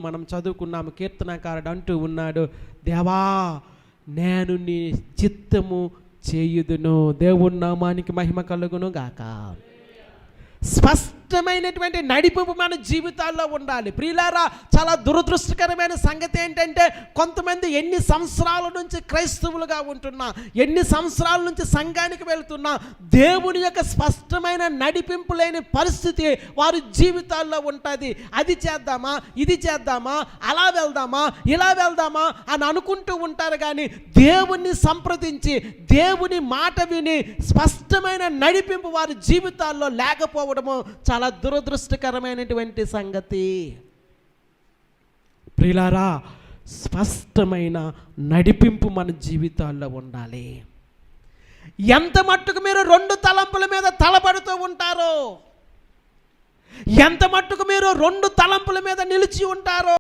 మనం చదువుకున్నాము, కీర్తనకారుడు అంటూ ఉన్నాడు, దేవా నేను నీ చిత్తము చేయుదును. దేవుని నామానికి మహిమ కలుగును గాక. స్పష్టమైనటువంటి నడిపింపు మన జీవితాల్లో ఉండాలి. ప్రియులారా, చాలా దురదృష్టకరమైన సంగతి ఏంటంటే, కొంతమంది ఎన్ని సంవత్సరాల నుంచి క్రైస్తవులుగా ఉంటున్నా, ఎన్ని సంవత్సరాల నుంచి సంఘానికి వెళ్తున్నా, దేవుని యొక్క స్పష్టమైన నడిపింపు లేని పరిస్థితి వారి జీవితాల్లో ఉంటుంది. అది చేద్దామా, ఇది చేద్దామా, అలా వెళ్దామా, ఇలా వెళ్దామా అని అనుకుంటూ ఉంటారు. కానీ దేవుణ్ణి సంప్రదించి దేవుని మాట విని స్పష్టమైన నడిపింపు వారి జీవితాల్లో లేకపోవడము చాలా దురదృష్టకరమైనటువంటి సంగతి. ప్రియులారా, స్పష్టమైన నడిపింపు మన జీవితాల్లో ఉండాలి. ఎంత మట్టుకు మీరు రెండు తలంపుల మీద తలపడుతూ ఉంటారో, ఎంత మట్టుకు మీరు రెండు తలంపుల మీద నిలిచి ఉంటారో,